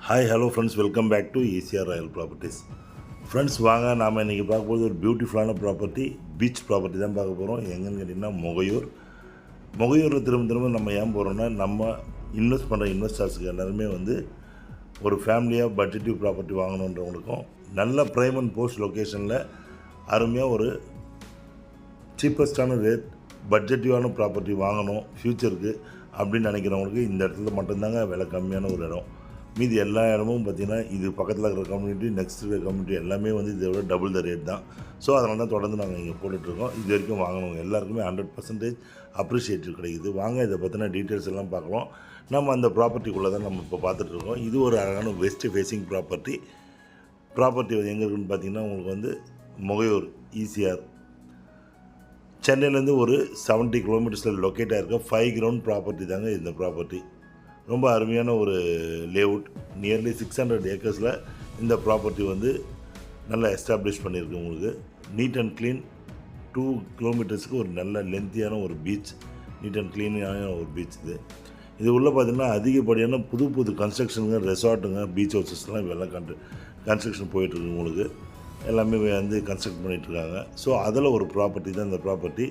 Hi hello friends, welcome back to ECR royal properties. Friends வாங்க, நாம் இன்றைக்கி பார்க்க போகிறது ஒரு பியூட்டிஃபுல்லான ப்ராப்பர்ட்டி, பீச் ப்ராப்பர்ட்டி தான் பார்க்க போகிறோம். எங்கன்னு கேட்டிங்கன்னா முகையூரில் திரும்ப நம்ம ஏன் போகிறோன்னா, நம்ம இன்வெஸ்ட் பண்ணுற இன்வெஸ்டர்ஸுக்கு எல்லாருமே வந்து ஒரு ஃபேமிலியாக பட்ஜெட்டிவ் ப்ராப்பர்ட்டி வாங்கணுன்றவங்களுக்கும் நல்ல ப்ரைம் அண்ட் போஸ்ட் லொக்கேஷனில் அருமையாக ஒரு சீப்பஸ்டான ரேட் பட்ஜெட்டிவான ப்ராப்பர்ட்டி வாங்கணும் ஃப்யூச்சருக்கு அப்படின்னு நினைக்கிறவங்களுக்கு இந்த இடத்துல மட்டும்தாங்க விலை கம்மியான ஒரு இடம். மீதி எல்லா இடமும் பார்த்திங்கன்னா இது பக்கத்தில் இருக்கிற கம்யூனிட்டி, நெக்ஸ்ட் இருக்கிற கம்யூனிட்டி எல்லாமே வந்து இதை விட டபுள் த ரேட் தான். ஸோ அதனால தான் தொடர்ந்து நாங்கள் இங்கே போட்டுட்ருக்கோம். இது வரைக்கும் வாங்கினவங்க எல்லாருக்குமே 100% அப்ரிஷியேட்டிவ் கிடைக்குது. வாங்க இதை பற்றின டீட்டெயில்ஸ் எல்லாம் பார்க்கலாம். நம்ம அந்த ப்ராப்பர்ட்டிக்குள்ளே தான் நம்ம இப்போ பார்த்துட்ருக்கோம். இது ஒரு அழகான வெஸ்ட் ஃபேஸிங் ப்ராப்பர்ட்டி எங்கே இருக்குன்னு பார்த்திங்கன்னா உங்களுக்கு வந்து முகையூர் ஈசிஆர் சென்னையிலேருந்து ஒரு 70 கிலோமீட்டர்ஸில் லொக்கேட் ஆகிருக்க 5 கிரவுண்ட் ப்ராப்பர்ட்டி தாங்க இந்த ப்ராப்பர்ட்டி. ரொம்ப அருமையான ஒரு லேஅவுட், நியர்லி 600 ஏக்கர்ஸில் இந்த ப்ராப்பர்ட்டி வந்து நல்லா எஸ்டாப்ளிஷ் பண்ணியிருக்கு. உங்களுக்கு நீட் அண்ட் க்ளீன் 2 கிலோமீட்டர்ஸுக்கு ஒரு நல்ல லென்த்தியான ஒரு பீச், நீட் அண்ட் க்ளீனான ஒரு பீச். இது உள்ளே பார்த்திங்கன்னா அதிகப்படியான புது கன்ஸ்ட்ரக்ஷனுங்க, ரெசார்ட்டுங்க, பீச் ஹவுசஸ்லாம் இதெல்லாம் கன்ஸ்ட்ரக்ஷன் போயிட்டுருக்கு. உங்களுக்கு எல்லாமே வந்து கன்ஸ்ட்ரக்ட் பண்ணிகிட்ருக்காங்க. ஸோ அதில் ஒரு ப்ராப்பர்ட்டி தான் இந்த ப்ராப்பர்ட்டி.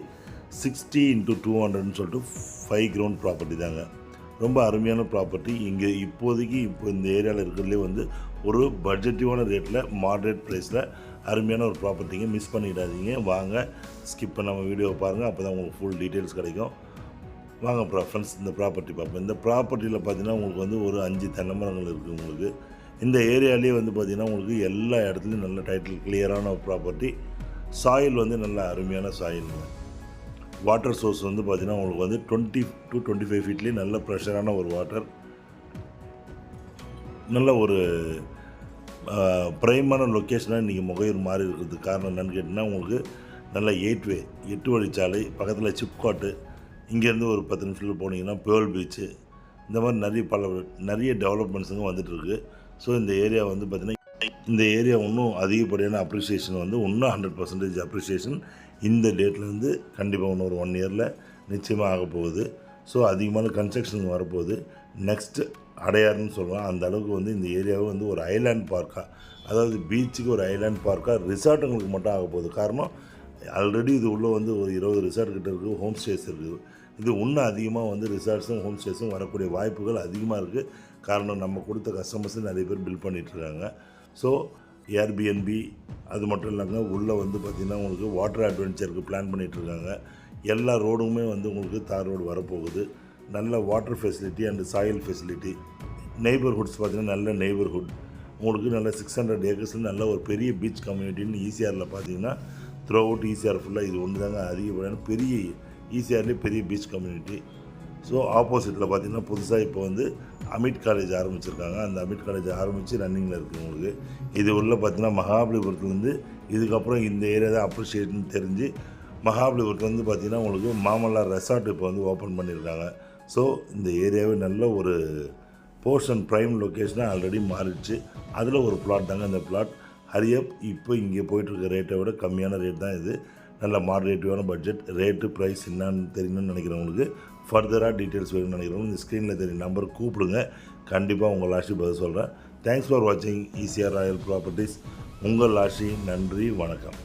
60x200ன்னு சொல்லிட்டு 5 கிரவுண்ட் ப்ராப்பர்ட்டி தாங்க. ரொம்ப அருமையான ப்ராப்பர்ட்டி. இங்கே இப்போதைக்கு இந்த ஏரியாவில் இருக்கிறதுலே வந்து ஒரு பட்ஜெட்டிவான ரேட்டில் மாட்ரேட் ப்ரைஸில் அருமையான ஒரு ப்ராப்பர்ட்டிங்க. மிஸ் பண்ணிடாதீங்க. வாங்க ஸ்கிப் பண்ணாமல் வீடியோவை பாருங்கள், அப்போ தான் உங்களுக்கு ஃபுல் டீட்டெயில்ஸ் கிடைக்கும். வாங்க ஃப்ரெண்ட்ஸ் இந்த ப்ராப்பர்ட்டி பார்ப்போம். இந்த ப்ராப்பர்ட்டியில் பார்த்திங்கன்னா உங்களுக்கு வந்து ஒரு 5 தென்னை மரங்கள் இருக்குது. உங்களுக்கு இந்த ஏரியாலேயே வந்து பார்த்திங்கன்னா உங்களுக்கு எல்லா இடத்துலையும் நல்ல டைட்டில் கிளியரான ப்ராப்பர்ட்டி. சாயில் வந்து நல்ல அருமையான சாயிலுங்க. வாட்டர் சோர்ஸ் வந்து பார்த்திங்கன்னா உங்களுக்கு வந்து 20 to 25 ஃபீட்லேயே நல்ல ப்ரெஷரான ஒரு வாட்டர், நல்ல ஒரு ப்ரைமான லொக்கேஷனாக இன்றைக்கி முகையூர் மாறி இருக்கிறதுக்கு காரணம் என்னென்னு கேட்டிங்கன்னா, உங்களுக்கு நல்ல 8 வழிச்சாலை, பக்கத்தில் சிப்காட்டு, இங்கேருந்து ஒரு 10 நிமிஷத்தில் போனீங்கன்னா பேர்ல் பீச்சு, இந்த மாதிரி நிறைய டெவலப்மெண்ட்ஸுங்க வந்துட்டுருக்கு. ஸோ இந்த ஏரியா வந்து பார்த்திங்கன்னா இந்த ஏரியா இன்னும் அதிகப்படியான அப்ரிசியேஷன் வந்து இன்னும் 100% அப்ரிசியேஷன் இந்த டேட்லேருந்து கண்டிப்பாக இன்னும் ஒரு 1 இயரில் நிச்சயமாக ஆக போகுது. ஸோ அதிகமான கன்ஸ்ட்ரக்ஷன் வரப்போகுது. நெக்ஸ்ட்டு அடையாறுன்னு சொல்லலாம். அந்த அளவுக்கு வந்து இந்த ஏரியாவை வந்து ஒரு ஐலாண்ட் பார்க்காக, அதாவது பீச்சுக்கு ஒரு ஐலாண்ட் பார்க்காக, ரிசார்ட்டுங்களுக்கு மட்டும் ஆக போகுது. காரணம் ஆல்ரெடி இது உள்ளே வந்து ஒரு 20 ரிசார்ட் கிட்ட இருக்குது, ஹோம் ஸ்டேஸ் இருக்குது. இது இன்னும் அதிகமாக வந்து ரிசார்ட்ஸும் ஹோம் ஸ்டேஸும் வரக்கூடிய வாய்ப்புகள் அதிகமாக இருக்குது. காரணம் நம்ம கொடுத்த கஸ்டமர்ஸும் நிறைய பேர் பில் பண்ணிகிட்ருக்காங்க. ஸோ ஏர்பிஎன்பி அது மட்டும் இல்லைங்க, உள்ளே வந்து பார்த்திங்கன்னா உங்களுக்கு வாட்டர் அட்வென்ச்சருக்கு பிளான் பண்ணிகிட்ருக்காங்க. எல்லா ரோடுமே வந்து உங்களுக்கு தார் ரோடு வரப்போகுது. நல்ல water facility and soil facility, neighbourhoods பார்த்திங்கன்னா நல்ல நெய்பர்ஹுட். உங்களுக்கு நல்ல 600 ஏக்கர்ஸில் நல்ல ஒரு பெரிய பீச் கம்யூனிட்டின்னு ஈசிஆரில் பார்த்திங்கன்னா த்ரூ அவுட் ஈசிஆர் ஃபுல்லாக இது ஒன்று தாங்க அதிகப்படியான பெரிய ஈசிஆர்லேயே பெரிய பீச் கம்யூனிட்டி. ஸோ ஆப்போசிட்டில் பார்த்திங்கன்னா புதுசாக இப்போ வந்து அமிட் காலேஜ் ஆரம்பிச்சிருக்காங்க. அந்த அமிட் காலேஜ் ஆரம்பித்து ரன்னிங்கில் இருக்குது. உங்களுக்கு இது உள்ள பார்த்திங்கன்னா மகாபலிபுரத்துலேருந்து இதுக்கப்புறம் இந்த ஏரியா தான் அப்ரிஷியேட்னு தெரிஞ்சு மகாபலிபுரத்துலேருந்து பார்த்திங்கன்னா உங்களுக்கு மாமல்லா ரெசார்ட் இப்போ வந்து ஓப்பன் பண்ணியிருக்காங்க. ஸோ இந்த ஏரியாவே நல்ல ஒரு போஸ்ட் அண்ட் ப்ரைம் லொக்கேஷனாக ஆல்ரெடி மாறிடுச்சு. அதில் ஒரு பிளாட் தாங்க இந்த பிளாட். ஹரியப் இப்போ இங்கே போயிட்டுருக்க ரேட்டை விட கம்மியான ரேட் தான் இது. நல்ல மாடரேட்டிவான பட்ஜெட். ரேட்டு ப்ரைஸ் என்னான்னு தெரியணும்னு நினைக்கிறவங்களுக்கு, ஃபர்தராக டீட்டெயில்ஸ் வேணும்னு நினைக்கிறவங்க இந்த ஸ்க்ரீனில் தெரியும் நம்பர் கூப்பிடுங்க. கண்டிப்பாக உங்கள் லாஷி பதில் சொல்கிறேன். தேங்க்ஸ் ஃபார் வாட்சிங் ஈசிஆர் ராயல் ப்ராப்பர்ட்டிஸ். உங்கள் லாஷி. நன்றி, வணக்கம்.